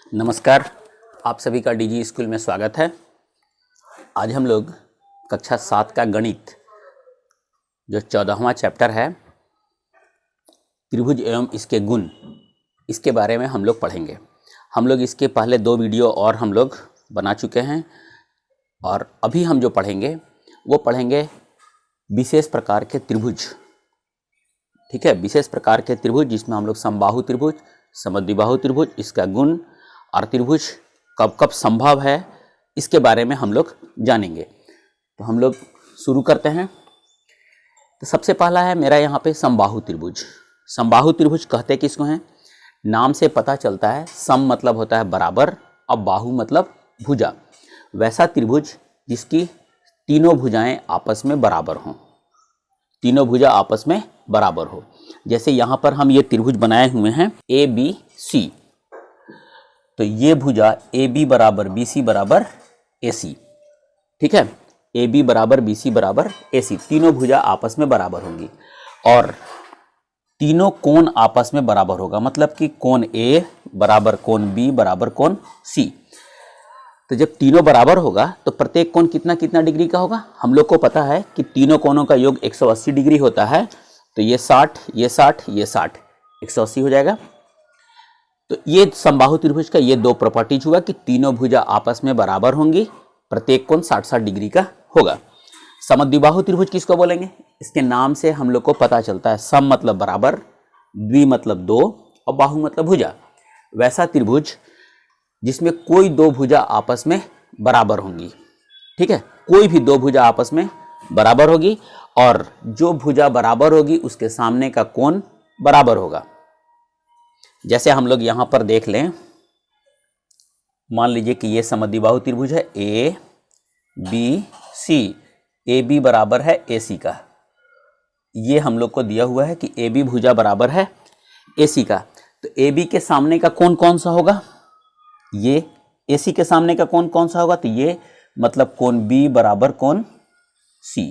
नमस्कार, आप सभी का डीजी स्कूल में स्वागत है। आज हम लोग कक्षा 7 का गणित जो 14वां चैप्टर है त्रिभुज एवं इसके गुण, इसके बारे में हम लोग पढ़ेंगे। हम लोग इसके पहले 2 वीडियो और हम लोग बना चुके हैं और अभी हम जो पढ़ेंगे वो पढ़ेंगे विशेष प्रकार के त्रिभुज। ठीक है, विशेष प्रकार के त्रिभुज जिसमें हम लोग समबाहु त्रिभुज, समद्विबाहु त्रिभुज, इसका गुण और त्रिभुज कब कब संभव है इसके बारे में हम लोग जानेंगे। तो हम लोग शुरू करते हैं। तो सबसे पहला है मेरा यहाँ पे समबाहु त्रिभुज। समबाहु त्रिभुज कहते किसको हैं? नाम से पता चलता है, सम मतलब होता है बराबर और बाहु मतलब भुजा। वैसा त्रिभुज जिसकी तीनों भुजाएं आपस में बराबर हों, तीनों भुजा आपस में बराबर हो। जैसे यहाँ पर हम ये त्रिभुज बनाए हुए हैं ए बी सी, तो ये भुजा ए बी बराबर बी सी बराबर ए सी। ठीक है, ए बी बराबर बी सी बराबर ए सी, तीनों भुजा आपस में बराबर होंगी और तीनों कोण आपस में बराबर होगा। मतलब कि कोण ए बराबर कोण बी बराबर कोण सी। तो जब तीनों बराबर होगा तो प्रत्येक कोण कितना कितना डिग्री का होगा? हम लोग को पता है कि तीनों कोणों का योग 180 डिग्री होता है। तो ये 60, ये 60, ये 60, 180 हो जाएगा। तो ये समबाहु त्रिभुज का ये 2 प्रॉपर्टीज हुआ कि तीनों भुजा आपस में बराबर होंगी, प्रत्येक कोण 60-60 डिग्री का होगा। समद्विबाहु त्रिभुज किसको बोलेंगे? इसके नाम से हम लोग को पता चलता है, सम मतलब बराबर, द्वि मतलब 2 और बाहु मतलब भुजा। वैसा त्रिभुज जिसमें कोई 2 भुजा आपस में बराबर होंगी। ठीक है, कोई भी 2 भुजा आपस में बराबर होगी और जो भुजा बराबर होगी उसके सामने का कोण बराबर होगा। जैसे हम लोग यहां पर देख लें, मान लीजिए कि ये समद्विबाहु त्रिभुज है A B C, A B बराबर है ए सी का। ये हम लोग को दिया हुआ है कि ए बी भुजा बराबर है ए सी का। तो ए बी के सामने का कोण कौन सा होगा? ये ए सी के सामने का कोण कौन सा होगा? तो ये मतलब कोण बी बराबर कोण सी।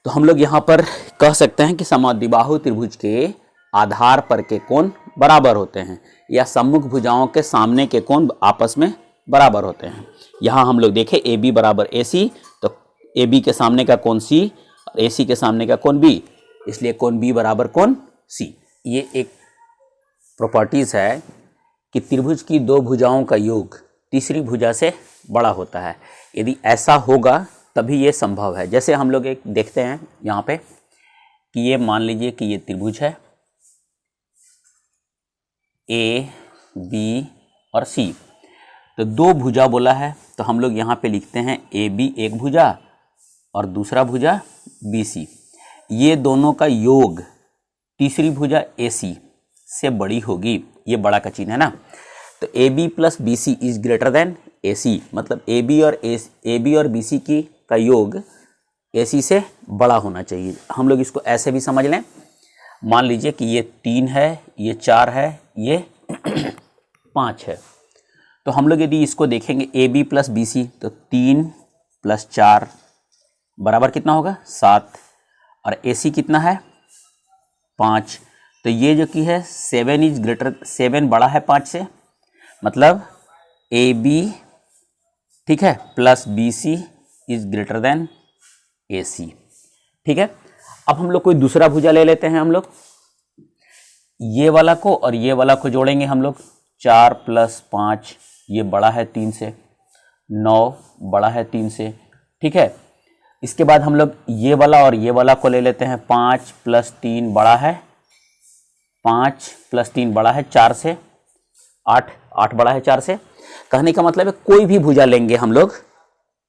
तो हम लोग यहां पर कह सकते हैं कि समद्विबाहु त्रिभुज के आधार पर के कोण बराबर होते हैं या सम्मुख भुजाओं के सामने के कोण आपस में बराबर होते हैं। यहां हम लोग देखें ए बी बराबर ए सी, तो ए बी के सामने का कोण सी और ए सी के सामने का कोण बी, इसलिए कोण बी बराबर कोण सी। ये एक प्रॉपर्टीज है कि त्रिभुज की 2 भुजाओं का योग तीसरी भुजा से बड़ा होता है। यदि ऐसा होगा तभी ये संभव है। जैसे हम लोग एक देखते हैं यहाँ पे कि ये मान लीजिए कि ये त्रिभुज है ए बी और सी, तो 2 भुजा बोला है, तो हम लोग यहाँ पे लिखते हैं ए बी एक भुजा और दूसरा भुजा बी सी। ये दोनों का योग तीसरी भुजा ए सी से बड़ी होगी, ये बड़ा का चिन्ह है ना। तो A B plus B C is greater than A C, मतलब ए बी और बी सी की का योग ए सी से बड़ा होना चाहिए। हम लोग इसको ऐसे भी समझ लें, मान लीजिए कि ये 3 है, ये 4 है, ये 5 है। तो हम लोग यदि इसको देखेंगे A B plus B C, तो 3 प्लस 4 बराबर कितना होगा? 7, और ए सी कितना है? 5। तो ये जो कि है 7 बड़ा है 5 से, मतलब ए बी, ठीक है, plus B C is greater than A C. ठीक है, अब हम लोग कोई दूसरा भुजा ले लेते हैं। हम लोग ये वाला को और ये वाला को जोड़ेंगे हम लोग। 4 प्लस 5 ये बड़ा है 3 से, 9 बड़ा है 3 से। ठीक है, इसके बाद हम लोग ये वाला और ये वाला को ले लेते हैं। 5 प्लस 3 बड़ा है, 5 प्लस 3 बड़ा है 4 से, 8 बड़ा है 4 से। कहने का मतलब है कोई भी भुजा लेंगे हम लोग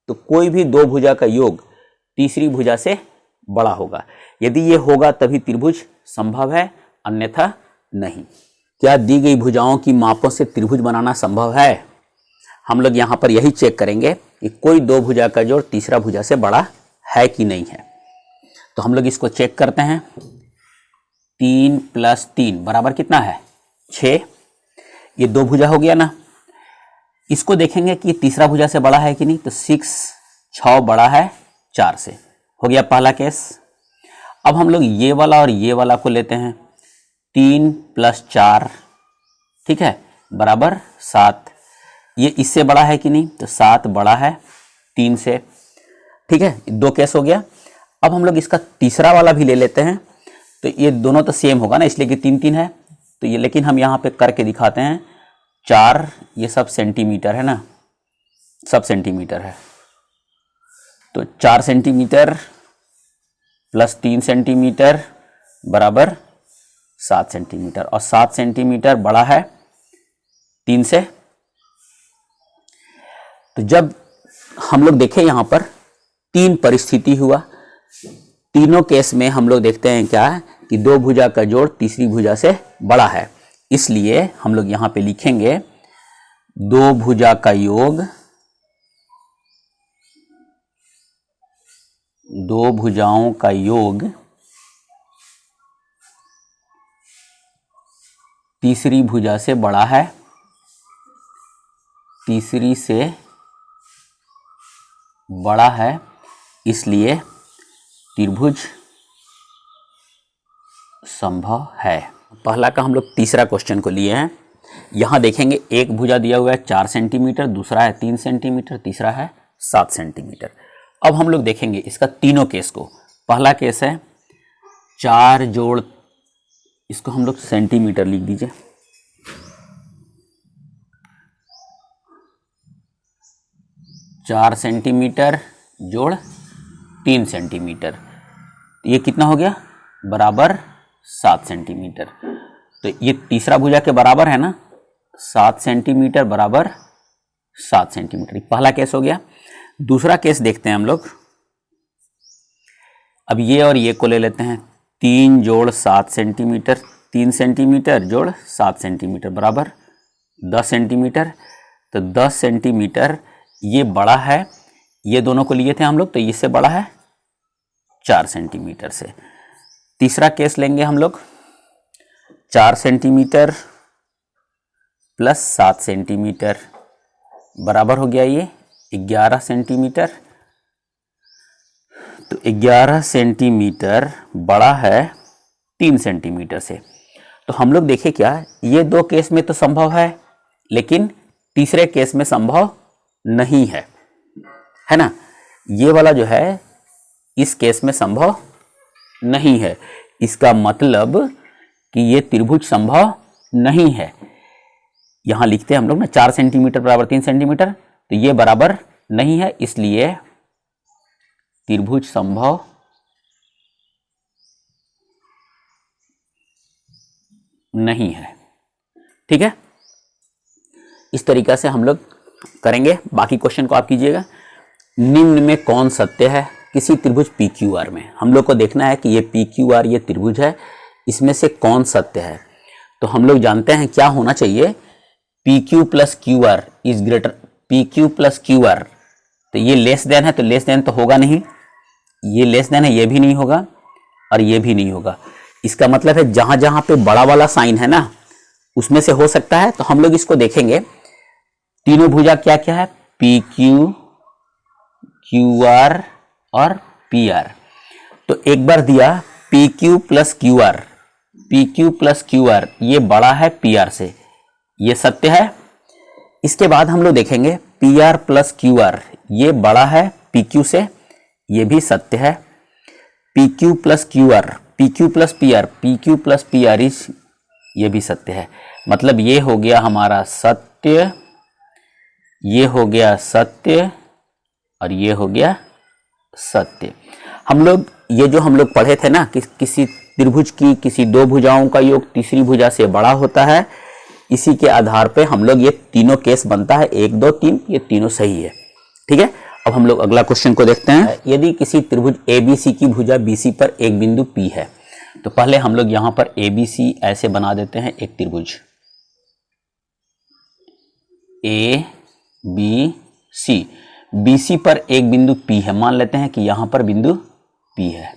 तो कोई भी 2 भुजा का योग तीसरी भुजा से बड़ा होगा। यदि ये होगा तभी त्रिभुज संभव है, अन्यथा नहीं। क्या दी गई भुजाओं की मापों से त्रिभुज बनाना संभव है? हम लोग यहाँ पर यही चेक करेंगे कि कोई 2 भुजा का जोड़ तीसरा भुजा से बड़ा है कि नहीं है। तो हम लोग इसको चेक करते हैं। 3 प्लस 3 बराबर कितना है? 6। ये 2 भुजा हो गया ना। इसको देखेंगे कि तीसरा भुजा से बड़ा है कि नहीं। तो 6 बड़ा है 4 से, हो गया पहला केस। अब हम लोग ये वाला और ये वाला को लेते हैं। 3 प्लस 4, ठीक है, बराबर 7। ये इससे बड़ा है कि नहीं, तो 7 बड़ा है 3 से। ठीक है, 2 केस हो गया। अब हम लोग इसका तीसरा वाला भी ले लेते हैं, तो ये दोनों तो सेम होगा ना, इसलिए कि 3 3 है। तो ये लेकिन हम यहाँ पे करके दिखाते हैं। 4, ये सब सेंटीमीटर है ना, सब सेंटीमीटर है। तो 4 सेंटीमीटर प्लस 3 सेंटीमीटर बराबर 7 सेंटीमीटर, और 7 सेंटीमीटर बड़ा है 3 से। तो जब हम लोग देखें यहाँ पर 3 परिस्थिति हुआ, तीनों केस में हम लोग देखते हैं क्या है कि 2 भुजा का जोड़ तीसरी भुजा से बड़ा है। इसलिए हम लोग यहाँ पे लिखेंगे 2 भुजा का योग 2 भुजाओं का योग तीसरी भुजा से बड़ा है, तीसरी से बड़ा है, इसलिए त्रिभुज संभव है। पहला का हम लोग तीसरा क्वेश्चन को लिए हैं। यहां देखेंगे एक भुजा दिया हुआ है 4 सेंटीमीटर, दूसरा है 3 सेंटीमीटर, तीसरा है 7 सेंटीमीटर। अब हम लोग देखेंगे इसका तीनों केस को। पहला केस है 4 जोड़, इसको हम लोग सेंटीमीटर लिख दीजिए, 4 सेंटीमीटर जोड़ 3 सेंटीमीटर, ये कितना हो गया, बराबर 7 सेंटीमीटर। तो ये तीसरा भुजा के बराबर है ना, 7 सेंटीमीटर बराबर 7 सेंटीमीटर, पहला केस हो गया। दूसरा केस देखते हैं हम लोग। अब ये और ये को ले लेते हैं, 3 जोड़ 7 सेंटीमीटर, 3 सेंटीमीटर जोड़ 7 सेंटीमीटर बराबर 10 सेंटीमीटर। तो 10 सेंटीमीटर ये बड़ा है, ये दोनों को लिए थे हम लोग, तो इससे बड़ा है 4 सेंटीमीटर से। तीसरा केस लेंगे हम लोग, 4 सेंटीमीटर प्लस 7 सेंटीमीटर बराबर हो गया ये 11 सेंटीमीटर। तो 11 सेंटीमीटर बड़ा है 3 सेंटीमीटर से। तो हम लोग देखें क्या, ये 2 केस में तो संभव है, लेकिन तीसरे केस में संभव नहीं है, है ना। ये वाला जो है इस केस में संभव नहीं है। इसका मतलब कि ये त्रिभुज संभव नहीं है। यहां लिखते हैं हम लोग ना 4 सेंटीमीटर बराबर 3 सेंटीमीटर, तो ये बराबर नहीं है, इसलिए त्रिभुज संभव नहीं है। ठीक है, इस तरीका से हम लोग करेंगे। बाकी क्वेश्चन को आप कीजिएगा। निम्न में कौन सत्य है किसी त्रिभुज PQR में? हम लोग को देखना है कि ये PQR ये त्रिभुज है, इसमें से कौन सत्य है। तो हम लोग जानते हैं क्या होना चाहिए, PQ plus QR is greater, PQ plus QR। तो ये लेस देन है, तो लेस देन तो होगा नहीं, ये लेस देन है, ये भी नहीं होगा और ये भी नहीं होगा। इसका मतलब है जहां जहां पे बड़ा वाला साइन है ना, उसमें से हो सकता है। तो हम लोग इसको देखेंगे, तीनों भुजा क्या क्या है, PQ, QR और PR। तो एक बार दिया PQ plus QR, PQ plus QR ये बड़ा है PR से, ये सत्य है। इसके बाद हम लोग देखेंगे PR प्लस QR ये बड़ा है PQ से, ये भी सत्य है। PQ plus QR, PQ plus PR, PQ plus PR ये भी सत्य है। मतलब ये हो गया हमारा सत्य, ये हो गया सत्य और ये हो गया सत्य। हम लोग ये जो हम लोग पढ़े थे ना कि किसी त्रिभुज की किसी 2 भुजाओं का योग तीसरी भुजा से बड़ा होता है, इसी के आधार पे हम लोग ये तीनों केस बनता है, 1 2 3 ये तीनों सही है। ठीक है, अब हम लोग अगला क्वेश्चन को देखते हैं। यदि किसी त्रिभुज ABC की भुजा BC पर एक बिंदु P है, तो पहले हम लोग यहां पर ABC ऐसे बना देते हैं, एक त्रिभुज ABC, BC पर एक बिंदु P है, मान लेते हैं कि यहां पर बिंदु P है,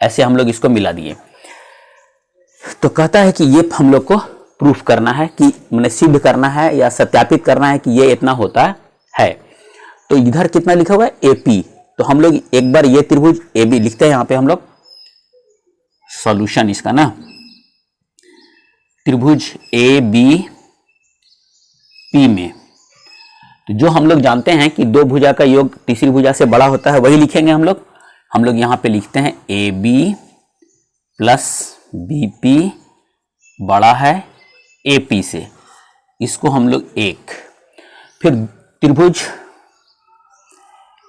ऐसे हम लोग इसको मिला दिए। तो कहता है कि ये हम लोग को प्रूफ करना है, कि मैंने सिद्ध करना है या सत्यापित करना है कि ये इतना होता है। तो इधर कितना लिखा हुआ है AP, तो हम लोग एक बार ये त्रिभुज AB लिखते हैं, यहां पे हम लोग सॉल्यूशन इसका ना, त्रिभुज AB पी में। तो जो हम लोग जानते हैं कि दो भुजा का योग तीसरी भुजा से बड़ा होता है वही लिखेंगे हम लोग। हम लोग यहाँ पे लिखते हैं A B plus B P बड़ा है ए पी से, इसको हम लोग एक। फिर त्रिभुज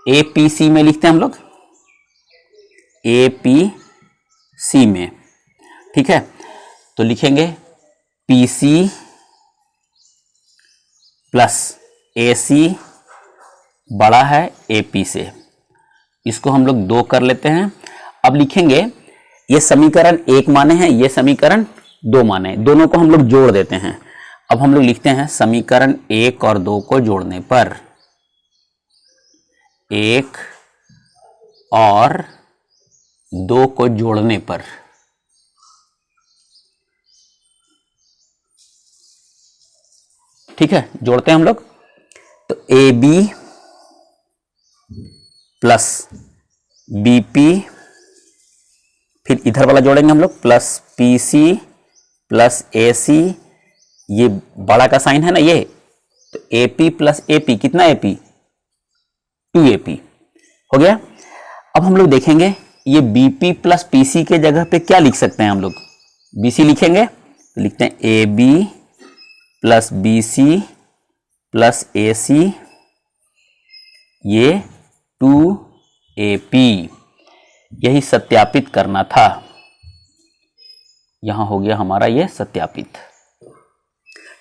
ए पी सी में लिखते हैं हम लोग ए पी सी में, ठीक है। तो लिखेंगे पी सी प्लस ए सी बड़ा है ए पी से, इसको हम लोग 2 कर लेते हैं। अब लिखेंगे ये समीकरण 1 माने हैं, ये समीकरण 2 माने, दोनों को हम लोग जोड़ देते हैं। अब हम लोग लिखते हैं समीकरण 1 और 2 को जोड़ने पर 1 और 2 को जोड़ने पर ठीक है, जोड़ते हैं हम लोग। तो A B plus B P, फिर इधर वाला जोड़ेंगे हम लोग plus P C plus A C, ये बड़ा का साइन है ना ये, तो A P plus A P, कितना ए पी 2AP हो गया। अब हम लोग देखेंगे ये B P plus P C के जगह पे क्या लिख सकते हैं हम लोग, बी सी लिखेंगे तो लिखते हैं A B plus B C plus A C, ये 2AP, यही सत्यापित करना था। यहां हो गया हमारा ये सत्यापित,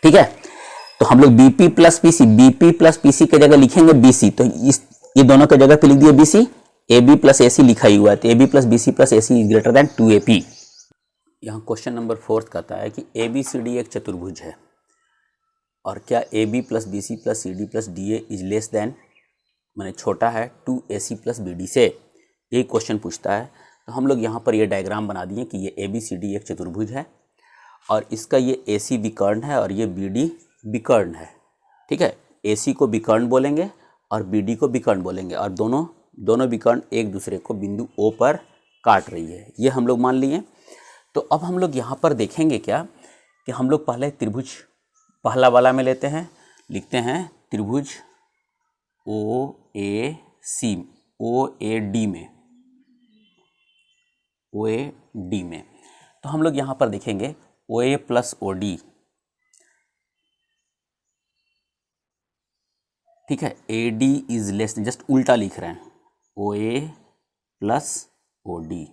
ठीक है। तो हम लोग BP plus PC, BP plus PC के जगह लिखेंगे बीसी, तो ये दोनों के जगह पे लिख दिया BC, A B plus A C लिखा ही हुआ है, तो A B plus B C plus A C is greater than 2AP। यहाँ क्वेश्चन नंबर 4 कहता है कि ए बी सी डी एक चतुर्भुज है और क्या A B plus B C plus C D plus D A is less than, मैंने छोटा है 2AC प्लस बी डी से, यही क्वेश्चन पूछता है। तो हम लोग यहाँ पर ये डायग्राम बना दिए कि ये ए बी सी डी एक चतुर्भुज है और इसका ये ए सी विकर्ण है और ये बी डी विकर्ण है, ठीक है। ए सी को विकर्ण बोलेंगे और बी डी को विकर्ण बोलेंगे और दोनों विकर्ण एक दूसरे को बिंदु O पर काट रही है, ये हम लोग मान लिए। तो अब हम लोग यहाँ पर देखेंगे क्या कि हम लोग पहले त्रिभुज पहला वाला में लेते हैं, लिखते हैं त्रिभुज OAD में। तो हम लोग यहाँ पर देखेंगे OA प्लस OD, ठीक है। AD इज लेस, जस्ट उल्टा लिख रहे हैं, OA प्लस OD,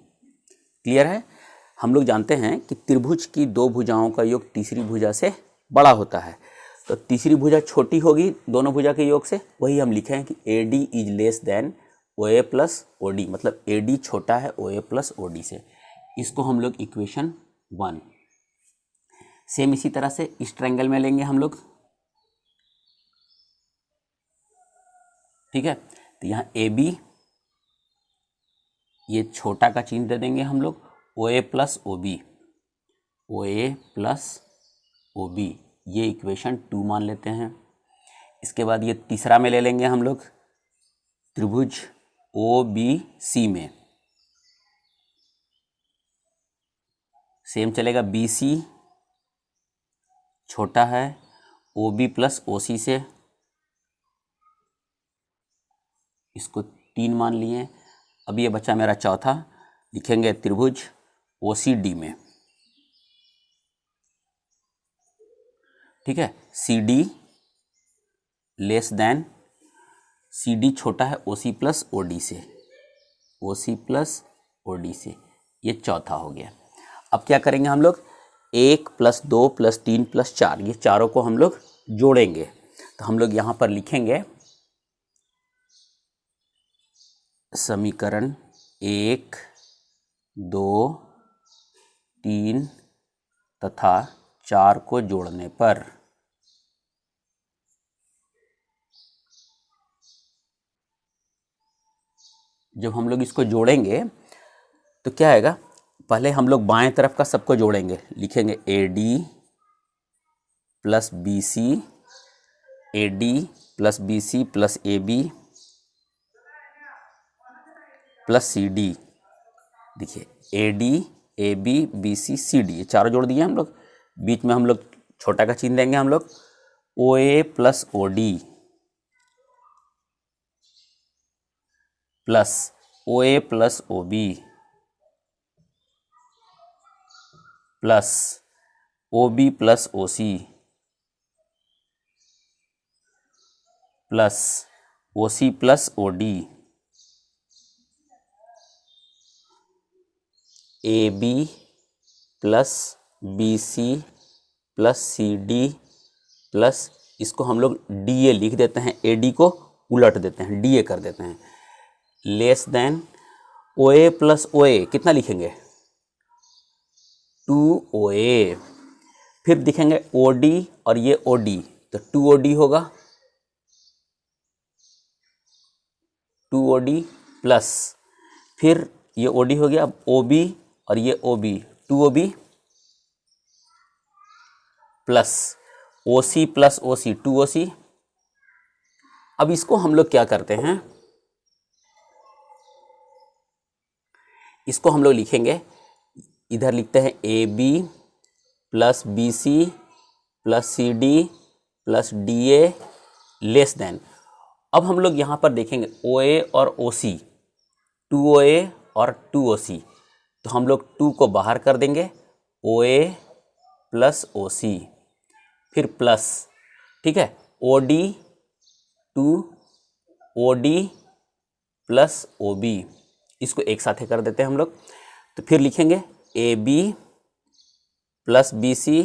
क्लियर है। हम लोग जानते हैं कि त्रिभुज की दो भुजाओं का योग तीसरी भुजा से बड़ा होता है, तो तीसरी भुजा छोटी होगी दोनों भुजा के योग से, वही हम लिखे हैं कि AD is less then OA plus OD, मतलब AD छोटा है OA प्लस OD से, इसको हम लोग इक्वेशन 1। सेम इसी तरह से इस ट्रायंगल में लेंगे हम लोग, ठीक है। तो यहाँ AB, ये छोटा का चिन्ह दे देंगे हम लोग, OA प्लस OB, ये इक्वेशन 2 मान लेते हैं। इसके बाद ये तीसरा में ले लेंगे हम लोग त्रिभुज OBC में, सेम चलेगा, BC छोटा है OB प्लस OC से, इसको 3 मान लिए। अब ये बचा मेरा चौथा, लिखेंगे त्रिभुज OCD में, ठीक है। CD लेस देन, CD छोटा है OC प्लस OD से, ये चौथा हो गया। अब क्या करेंगे हम लोग, 1 प्लस 2 प्लस 3 प्लस 4, ये चारों को हम लोग जोड़ेंगे। तो हम लोग यहाँ पर लिखेंगे समीकरण 1, 2, 3 तथा 4 को जोड़ने पर जब हम लोग इसको जोड़ेंगे तो क्या आएगा, पहले हम लोग बाएं तरफ का सबको जोड़ेंगे, लिखेंगे AD plus BC, AD plus BC plus AB plus CD, देखिए AD AB BC CD, ये चारों जोड़ दिए हम लोग। बीच में हम लोग छोटा का चिन्ह देंगे हम लोग, O A plus O D plus O A plus O B plus O B plus O C plus O C plus O D A B plus B C plus C D plus इसको हम लोग D A लिख देते हैं, A D को उलट देते हैं, डी ए कर देते हैं, less than O A plus O ए कितना लिखेंगे 2OA। फिर दिखेंगे OD और ये OD, तो 2OD होगा 2OD प्लस फिर ये OD हो गया, अब OB और ये OB 2OB plus OC plus OC 2OC। अब इसको हम लोग क्या करते हैं, इसको हम लोग लिखेंगे, इधर लिखते हैं AB plus BC plus CD plus DA less than. अब हम लोग यहाँ पर देखेंगे OA और OC 2OA और 2OC, तो हम लोग 2 को बाहर कर देंगे, OA प्लस OC फिर प्लस, ठीक है, OD 2 OD प्लस OB, इसको एक साथ कर देते हैं हम लोग। तो फिर लिखेंगे AB plus BC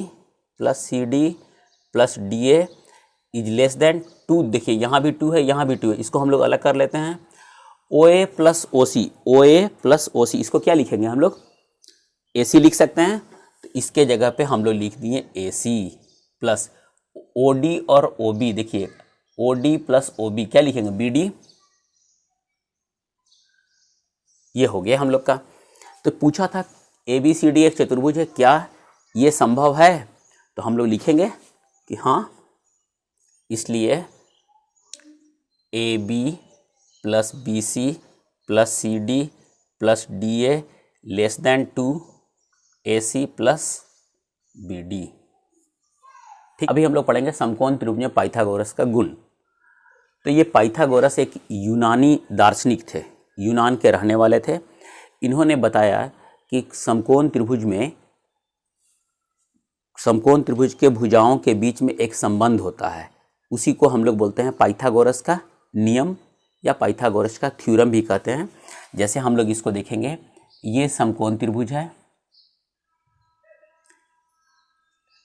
plus CD plus DA is less then 2। देखिए यहाँ भी 2 है, यहाँ भी 2 है, इसको हम लोग अलग कर लेते हैं। OA plus OC, OA plus OC, इसको क्या लिखेंगे हम लोग AC लिख सकते हैं, तो इसके जगह पे हम लोग लिख दिए AC प्लस OD और OB। देखिए OD प्लस OB क्या लिखेंगे BD, ये हो गया हम लोग का। तो पूछा था ABCD एक चतुर्भुज है, क्या ये संभव है, तो हम लोग लिखेंगे कि हाँ, इसलिए AB plus BC plus CD plus DA less than 2 AC plus BD। ठीक, अभी हम लोग पढ़ेंगे समकोण त्रिभुज में पाइथागोरस का गुण। तो ये पाइथागोरस एक यूनानी दार्शनिक थे, यूनान के रहने वाले थे। इन्होंने बताया कि समकोण त्रिभुज के भुजाओं के बीच में एक संबंध होता है, उसी को हम लोग बोलते हैं पाइथागोरस का नियम या पाइथागोरस का थ्योरम भी कहते हैं। जैसे हम लोग इसको देखेंगे, ये समकोण त्रिभुज है,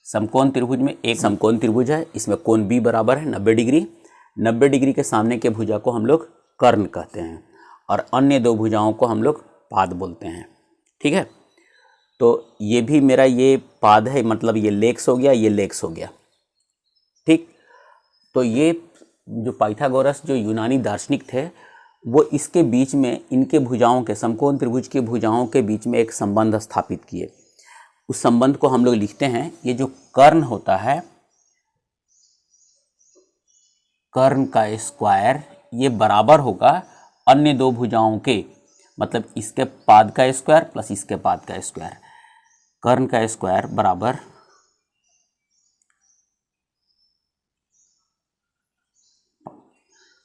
समकोण त्रिभुज में एक समकोण त्रिभुज है, इसमें कोण B बराबर है 90 डिग्री। 90 डिग्री के सामने के भुजा को हम लोग कर्ण कहते हैं और अन्य दो भुजाओं को हम लोग पाद बोलते हैं। ठीक है, तो ये भी मेरा ये पाद है, मतलब ये लेक्स हो गया, ये लेक्स हो गया। ठीक, तो ये जो पाइथागोरस जो यूनानी दार्शनिक थे, वो इसके बीच में इनके भुजाओं के, समकोण त्रिभुज के भुजाओं के बीच में एक संबंध स्थापित किए। उस संबंध को हम लोग लिखते हैं, ये जो कर्ण होता है, कर्ण का स्क्वायर ये बराबर होगा अन्य दो भुजाओं के, मतलब इसके पाद का स्क्वायर प्लस इसके पाद का स्क्वायर। कर्ण का स्क्वायर बराबर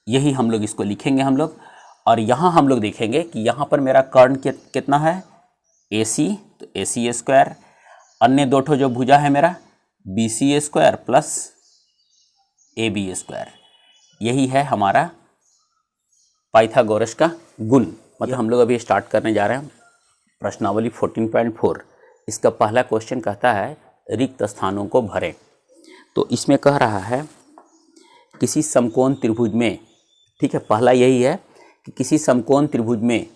यही हम लोग इसको लिखेंगे हम लोग। और यहाँ हम लोग देखेंगे कि यहाँ पर मेरा कर्ण कितना है AC, तो AC स्क्वायर, अन्य दो ठो जो भुजा है मेरा BC square plus AB square, यही है हमारा पाइथागोरस का गुण। मतलब हम लोग अभी स्टार्ट करने जा रहे हैं प्रश्नावली 14.4। इसका पहला क्वेश्चन कहता है रिक्त स्थानों को भरें। तो इसमें कह रहा है किसी समकोण त्रिभुज में, ठीक है, पहला यही है कि किसी समकोण त्रिभुज में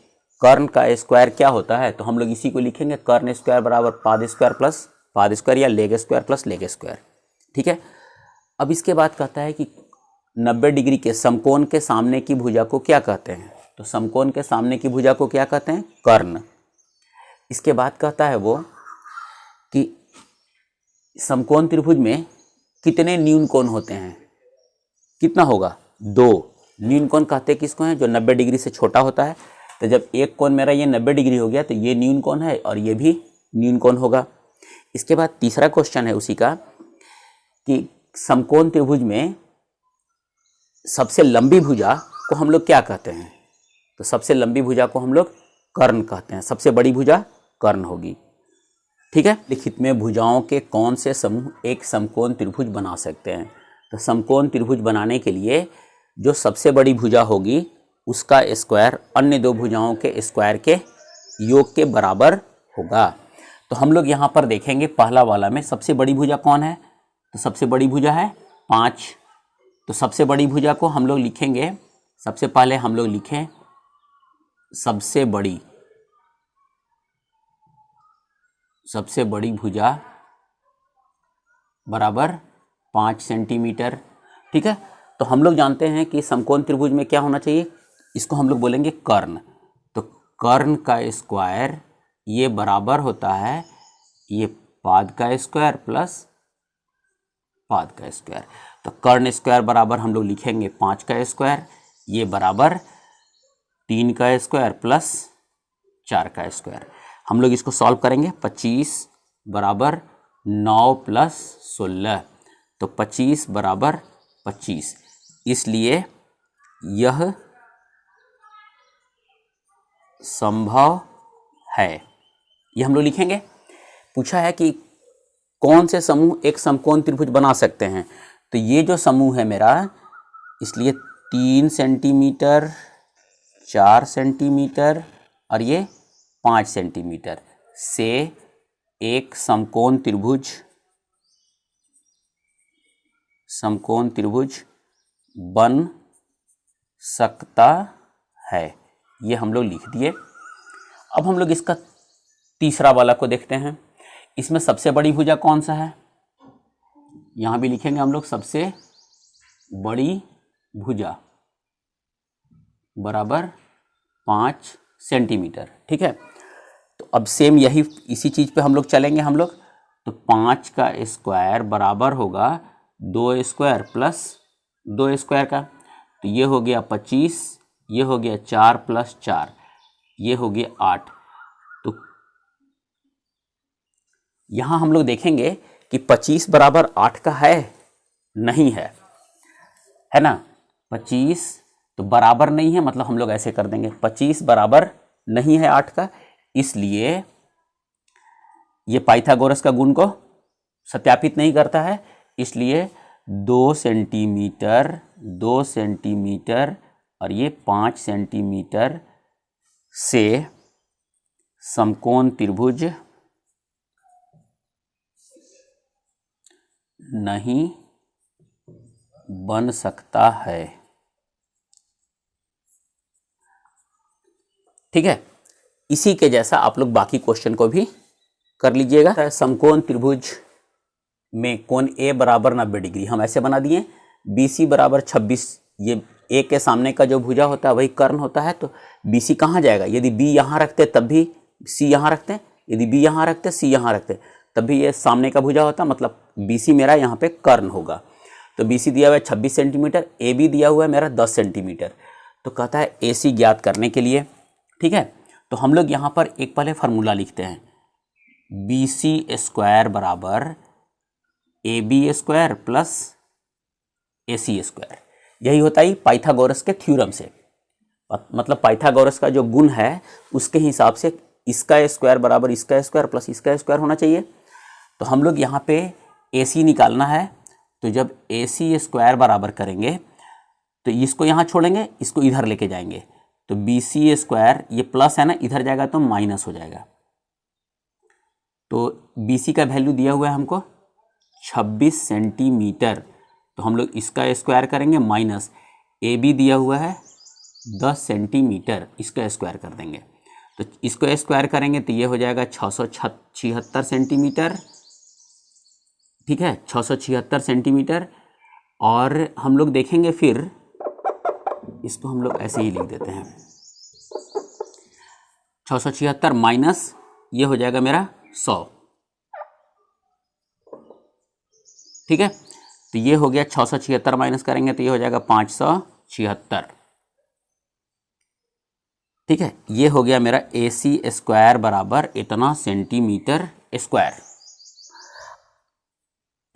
कर्ण का स्क्वायर क्या होता है, तो हम लोग इसी को लिखेंगे, कर्ण स्क्वायर बराबर पाद स्क्वायर प्लस पाद स्क्वायर या leg square plus leg square. ठीक है, अब इसके बाद कहता है कि 90 डिग्री के समकोण के सामने की भुजा को क्या कहते हैं, तो समकोण के सामने की भुजा को क्या कहते हैं, कर्ण। इसके बाद कहता है वो कि समकोण त्रिभुज में कितने न्यून कोण होते हैं, कितना होगा, 2 न्यून कोण कहते हैं किसको हैं, जो 90 डिग्री से छोटा होता है। तो जब एक कोण मेरा ये 90 डिग्री हो गया, तो ये न्यून कोण है और ये भी न्यून कोण होगा। इसके बाद तीसरा क्वेश्चन है उसी का कि समकोण त्रिभुज में सबसे लंबी भुजा को हम लोग क्या कहते हैं? तो सबसे लंबी भुजा को हम लोग कर्ण कहते हैं, सबसे बड़ी भुजा कर्ण होगी। ठीक है, लिखित में भुजाओं के कौन से समूह एक समकोण त्रिभुज बना सकते हैं? तो समकोण त्रिभुज बनाने के लिए जो सबसे बड़ी भुजा होगी उसका स्क्वायर अन्य दो भुजाओं के स्क्वायर के योग के बराबर होगा। तो हम लोग यहाँ पर देखेंगे पहला वाला में सबसे बड़ी भुजा कौन है? तो सबसे बड़ी भुजा है 5। तो सबसे बड़ी भुजा को हम लोग लिखेंगे, सबसे पहले हम लोग लिखें सबसे बड़ी भुजा बराबर 5 सेंटीमीटर। ठीक है, तो हम लोग जानते हैं कि समकोण त्रिभुज में क्या होना चाहिए, इसको हम लोग बोलेंगे कर्ण। तो कर्ण का स्क्वायर ये बराबर होता है ये पाद का स्क्वायर प्लस पाद का स्क्वायर। तो कर्ण स्क्वायर बराबर हम लोग लिखेंगे 5 का स्क्वायर, ये बराबर 3 का स्क्वायर प्लस 4 का स्क्वायर। हम लोग इसको सॉल्व करेंगे। 25 बराबर 9 प्लस 16, तो 25 बराबर 25, इसलिए यह संभव है। ये हम लोग लिखेंगे। पूछा है कि कौन से समूह एक समकोण त्रिभुज बना सकते हैं? तो ये जो समूह है मेरा, इसलिए 3 सेंटीमीटर, 4 सेंटीमीटर और ये 5 सेंटीमीटर से एक समकोण त्रिभुज बन सकता है। ये हम लोग लिख दिए। अब हम लोग इसका तीसरा वाला को देखते हैं। इसमें सबसे बड़ी भुजा कौन सा है? यहाँ भी लिखेंगे हम लोग सबसे बड़ी भुजा बराबर 5 सेंटीमीटर। ठीक है, तो अब सेम यही इसी चीज़ पे हम लोग चलेंगे। हम लोग तो 5 का स्क्वायर बराबर होगा 2 स्क्वायर प्लस 2 स्क्वायर का, तो ये हो गया 25, ये हो गया 4 प्लस 4, ये हो गया 8। तो यहाँ हम लोग देखेंगे कि 25 बराबर 8 का है, नहीं है, है ना। 25 तो बराबर नहीं है, मतलब हम लोग ऐसे कर देंगे 25 बराबर नहीं है 8 का, इसलिए ये पाइथागोरस का गुण को सत्यापित नहीं करता है। इसलिए 2 सेंटीमीटर और ये 5 सेंटीमीटर से समकोण त्रिभुज नहीं बन सकता है। ठीक है, इसी के जैसा आप लोग बाकी क्वेश्चन को भी कर लीजिएगा। समकोण त्रिभुज में कोण ए बराबर 90 डिग्री हम ऐसे बना दिए। BC बराबर 26, ये ए के सामने का जो भुजा होता है वही कर्ण होता है। तो BC कहाँ जाएगा? यदि B यहाँ रखते तब भी C यहाँ रखते, यदि B यहाँ रखते C यहाँ रखते तब भी ये सामने का भुजा होता, मतलब BC मेरा यहाँ पे कर्ण होगा। तो BC दिया हुआ है 26 सेंटीमीटर, AB दिया हुआ है मेरा 10 सेंटीमीटर। तो कहता है AC ज्ञात करने के लिए। ठीक है, तो हम लोग यहाँ पर एक पहले फार्मूला लिखते हैं। BC स्क्वायर बराबर AB square plus AC square, यही होता है पाइथागोरस के थ्योरम से, मतलब पाइथागोरस का जो गुण है उसके हिसाब से इसका स्क्वायर बराबर इसका स्क्वायर प्लस इसका स्क्वायर होना चाहिए। तो हम लोग यहाँ पे AC निकालना है। तो जब AC स्क्वायर बराबर करेंगे तो इसको यहाँ छोड़ेंगे, इसको इधर लेके जाएंगे, तो BC स्क्वायर ये प्लस है ना, इधर जाएगा तो माइनस हो जाएगा। तो BC का वैल्यू दिया हुआ है हमको 26 सेंटीमीटर, तो हम लोग इसका स्क्वायर करेंगे माइनस AB दिया हुआ है 10 सेंटीमीटर, इसका स्क्वायर कर देंगे। तो इसको स्क्वायर करेंगे तो ये हो जाएगा 676 सेंटीमीटर। ठीक है, 676 सेंटीमीटर। और हम लोग देखेंगे फिर इसको हम लोग ऐसे ही लिख देते हैं, 676 माइनस ये हो जाएगा मेरा 100। ठीक है, तो ये हो गया 676 माइनस करेंगे तो ये हो जाएगा 576। ठीक है, ये हो गया मेरा AC स्क्वायर बराबर इतना सेंटीमीटर स्क्वायर।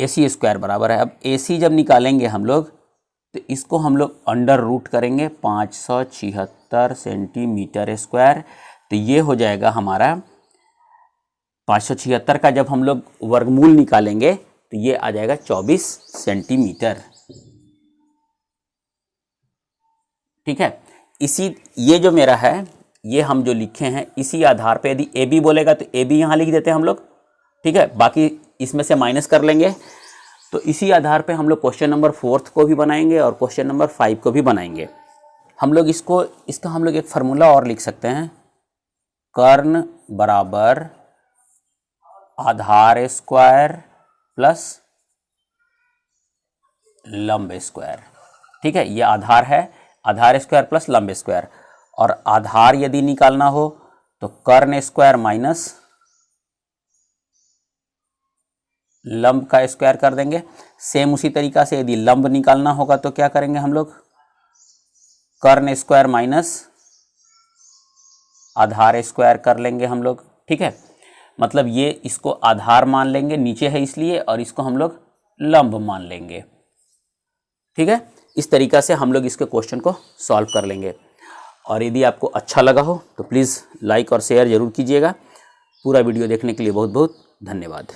AC स्क्वायर बराबर है, अब AC जब निकालेंगे हम लोग तो इसको हम लोग अंडर रूट करेंगे 576 सेंटीमीटर स्क्वायर। तो ये हो जाएगा हमारा 576 का जब हम लोग वर्गमूल निकालेंगे तो ये आ जाएगा 24 सेंटीमीटर। ठीक है, इसी ये जो मेरा है ये हम जो लिखे हैं इसी आधार पे यदि AB बोलेगा तो AB यहाँ लिख देते हैं हम लोग। ठीक है, बाकी इसमें से माइनस कर लेंगे। तो इसी आधार पे हम लोग क्वेश्चन नंबर 4 को भी बनाएंगे और क्वेश्चन नंबर 5 को भी बनाएंगे। हम लोग इसका हम लोग एक फार्मूला और लिख सकते हैं, कर्ण बराबर आधार स्क्वायर प्लस लंब स्क्वायर। ठीक है, ये आधार है, आधार स्क्वायर प्लस लंब स्क्वायर, और आधार यदि निकालना हो तो कर्ण स्क्वायर माइनस लंब का स्क्वायर कर देंगे। सेम उसी तरीका से यदि लंब निकालना होगा तो क्या करेंगे हम लोग, कर्ण स्क्वायर माइनस आधार स्क्वायर कर लेंगे हम लोग। ठीक है, मतलब ये इसको आधार मान लेंगे, नीचे है इसलिए, और इसको हम लोग लंब मान लेंगे। ठीक है, इस तरीका से हम लोग इसके क्वेश्चन को सॉल्व कर लेंगे। और यदि आपको अच्छा लगा हो तो प्लीज़ लाइक और शेयर ज़रूर कीजिएगा। पूरा वीडियो देखने के लिए बहुत बहुत धन्यवाद।